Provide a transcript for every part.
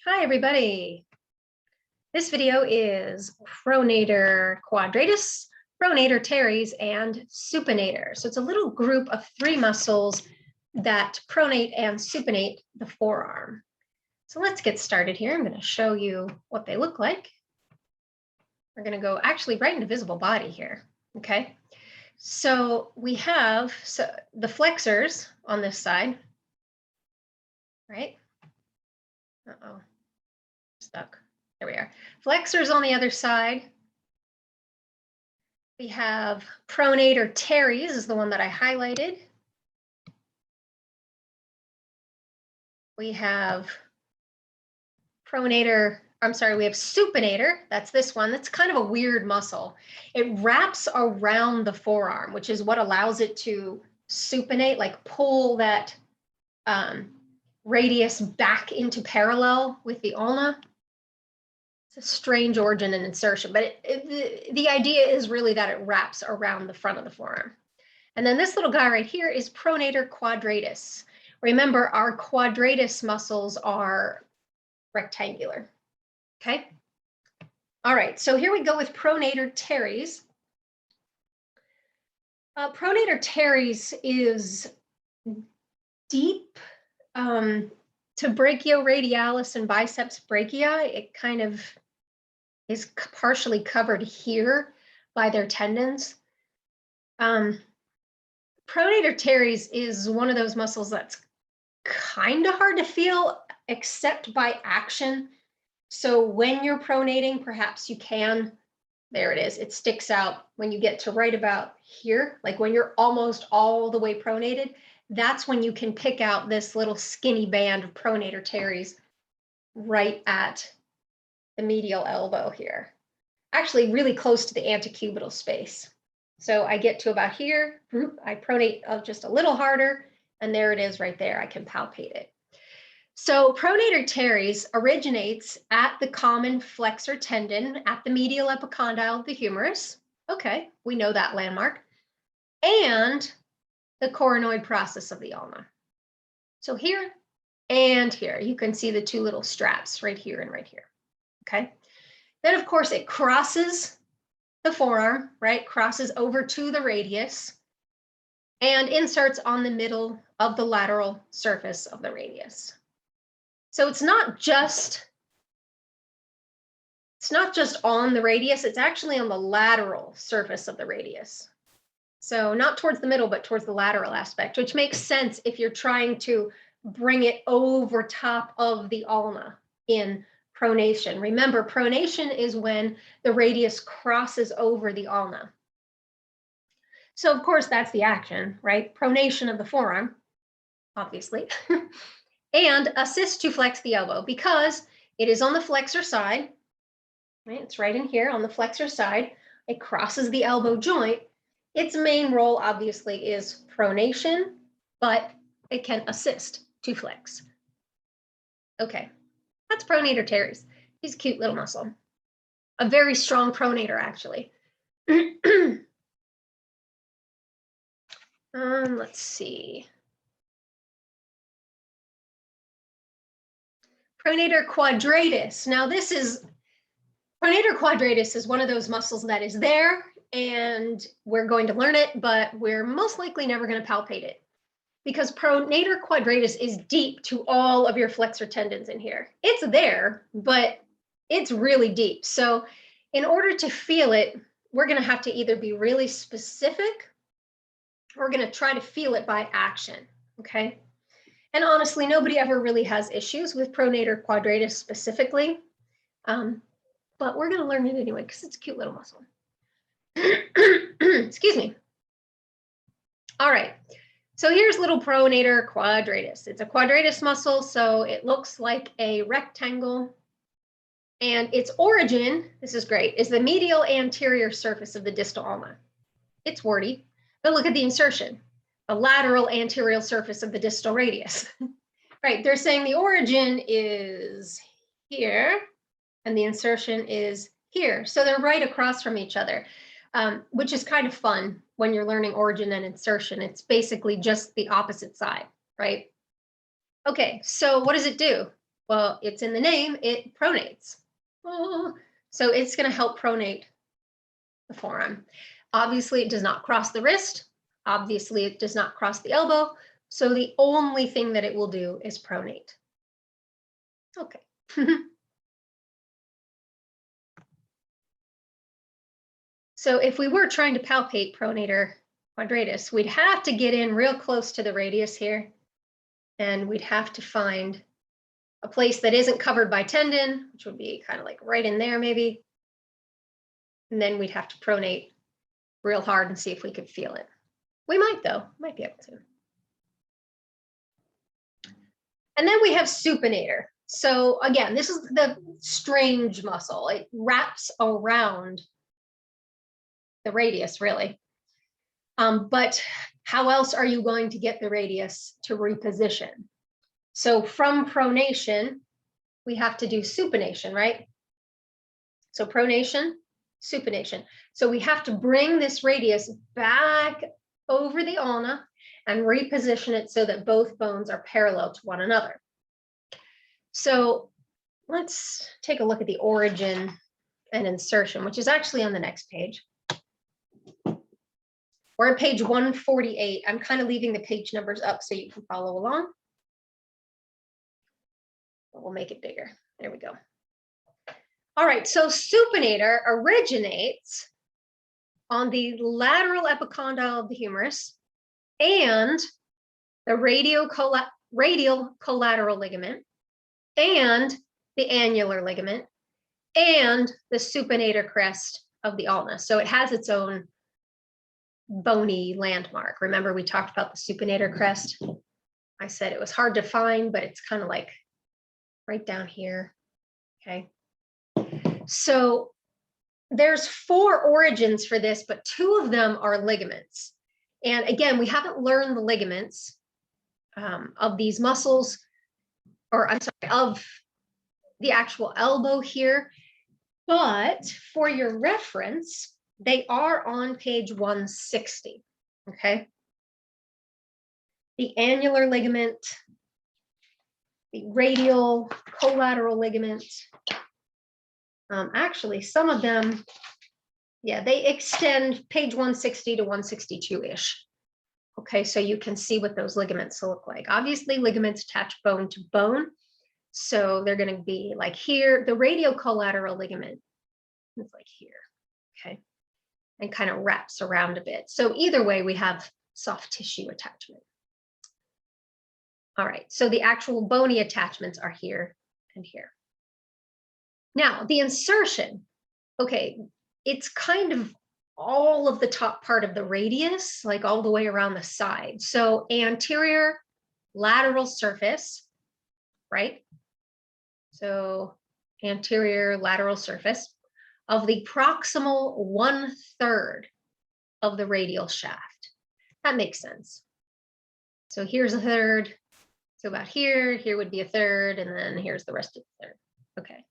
Hi, everybody. This video is Pronator Quadratus, Pronator Teres, and Supinator. So it's a little group of 3 muscles that pronate and supinate the forearm. So let's get started here. I'm going to show you what they look like. We're going to go actually right into visible body here. Okay. So we have the flexors on this side, right? Uh-oh. Stuck. There we are. Flexors on the other side. We have Pronator Teres is the one that I highlighted. We have we have Supinator. That's this one. That's kind of a weird muscle. It wraps around the forearm, which is what allows it to supinate, like pull that radius back into parallel with the ulna. It's a strange origin and insertion, but the idea is really that it wraps around the front of the forearm. And then this little guy right here is Pronator Quadratus. Remember, our quadratus muscles are rectangular. Okay. All right. So here we go with Pronator Teres. Pronator Teres is deep to brachioradialis and biceps brachii. It kind of is partially covered here by their tendons. Pronator teres is one of those muscles that's kind of hard to feel except by action. So when you're pronating, perhaps you can, there it is, it sticks out when you get to right about here, like when you're almost all the way pronated, that's when you can pick out this little skinny band of Pronator teres right at the medial elbow here, actually really close to the antecubital space. So I get to about here, I pronate just a little harder, and there it is right there. I can palpate it. So Pronator teres originates at the common flexor tendon at the medial epicondyle of the humerus. Okay, we know that landmark. And the coronoid process of the ulna. So here and here, you can see the 2 little straps right here and right here. Okay. Then, of course, it crosses the forearm, right? Crosses over to the radius and inserts on the middle of the lateral surface of the radius. So it's not just on the radius, it's actually on the lateral surface of the radius. So not towards the middle, but towards the lateral aspect, which makes sense if you're trying to bring it over top of the ulna in pronation. Remember, pronation is when the radius crosses over the ulna. So of course, that's the action, right? Pronation of the forearm, obviously, and assist to flex the elbow because it is on the flexor side, right? It's right in here on the flexor side. It crosses the elbow joint. Its main role, obviously, is pronation, but it can assist to flex. Okay, that's Pronator teres. He's a cute little muscle. A very strong pronator, actually. Let's see. Pronator quadratus. Now, Pronator quadratus is one of those muscles that is there, and we're going to learn it, but we're most likely never going to palpate it because Pronator quadratus is deep to all of your flexor tendons in here. It's there, but it's really deep. So in order to feel it, we're going to have to either be really specific or we're going to try to feel it by action, okay? And honestly, nobody ever really has issues with Pronator quadratus specifically, but we're going to learn it anyway because it's a cute little muscle. Excuse me. All right. So here's little Pronator quadratus. It's a quadratus muscle, so it looks like a rectangle. And its origin, this is great, is the medial anterior surface of the distal ulna. It's wordy, but look at the insertion. The lateral anterior surface of the distal radius. Right, they're saying the origin is here, and the insertion is here. So they're right across from each other, which is kind of fun when you're learning origin and insertion. It's basically just the opposite side, right? Okay, so what does it do? Well, it's in the name, it pronates. Oh, so it's going to help pronate the forearm. Obviously, it does not cross the wrist. Obviously, it does not cross the elbow. So the only thing that it will do is pronate. Okay. So if we were trying to palpate pronator quadratus, we'd have to get in real close to the radius here, and we'd have to find a place that isn't covered by tendon, which would be kind of like right in there maybe. And then we'd have to pronate real hard and see if we could feel it. We might though, might be able to. And then we have supinator. So again, this is the strange muscle. It wraps around the radius really. But how else are you going to get the radius to reposition? So from pronation, we have to do supination, right? So pronation, supination. So we have to bring this radius back over the ulna and reposition it so that both bones are parallel to one another. So let's take a look at the origin and insertion, which is actually on the next page. We're at page 148. I'm kind of leaving the page numbers up so you can follow along. But we'll make it bigger. There we go. All right, so supinator originates on the lateral epicondyle of the humerus and the radial collateral ligament and the annular ligament and the supinator crest of the ulna. So it has its own bony landmark. Remember, we talked about the supinator crest. I said it was hard to find, but it's kind of like right down here. Okay. So there's 4 origins for this, but 2 of them are ligaments. And again, we haven't learned the ligaments of these muscles, or I'm sorry, of the actual elbow here. But for your reference, they are on page 160, okay? The annular ligament, the radial collateral ligament. Actually, some of them, yeah, they extend page 160 to 162-ish. Okay, so you can see what those ligaments look like. Obviously, ligaments attach bone to bone. So they're going to be like here. The radial collateral ligament is like here, okay, and kind of wraps around a bit. So either way, we have soft tissue attachment. All right, so the actual bony attachments are here and here. Now, the insertion, okay, it's kind of all of the top part of the radius, like all the way around the side. So anterior lateral surface, right? So anterior lateral surface of the proximal 1/3 of the radial shaft. That makes sense. So here's a third. So about here would be a third, and then here's the rest of the third. Okay.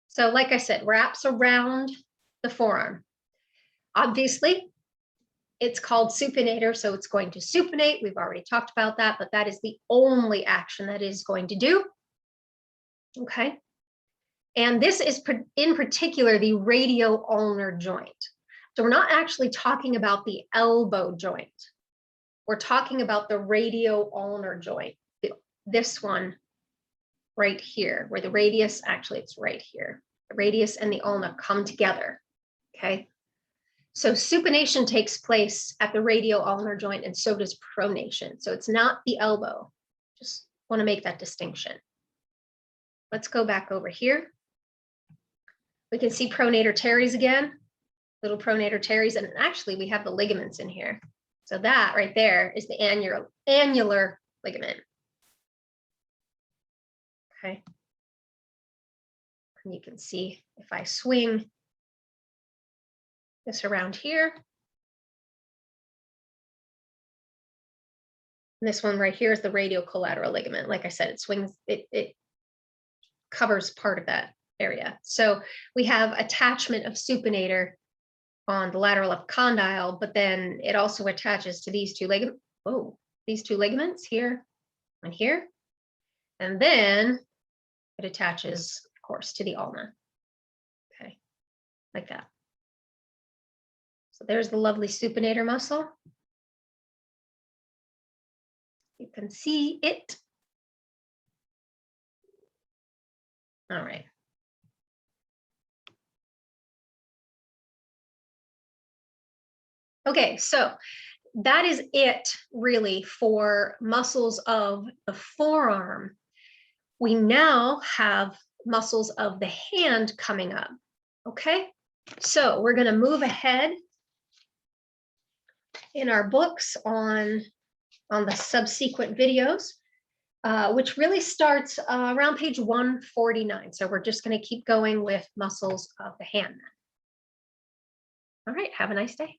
So like I said, wraps around the forearm. Obviously, it's called supinator, so it's going to supinate. We've already talked about that, but that is the only action that it is going to do. Okay. And this is in particular the radio-ulnar joint. So we're not actually talking about the elbow joint. We're talking about the radio-ulnar joint, this one right here, where the radius, actually it's right here. The radius and the ulna come together, okay? So supination takes place at the radio-ulnar joint, and so does pronation. So it's not the elbow. Just want to make that distinction. Let's go back over here. We can see pronator teres again, little pronator teres, and actually we have the ligaments in here. So that right there is the annular ligament. Okay. And you can see if I swing this around here. And this one right here is the radial collateral ligament. Like I said, it swings, it covers part of that area. So we have attachment of supinator on the lateral epicondyle, but then it also attaches to these two ligaments. Oh, these two ligaments here and here. And then it attaches, of course, to the ulna. Okay, like that. So there's the lovely supinator muscle. You can see it. All right. Okay, so that is it really for muscles of the forearm. We now have muscles of the hand coming up. Okay, so we're going to move ahead in our books on the subsequent videos, which really starts around page 149. So we're just going to keep going with muscles of the hand. All right, have a nice day.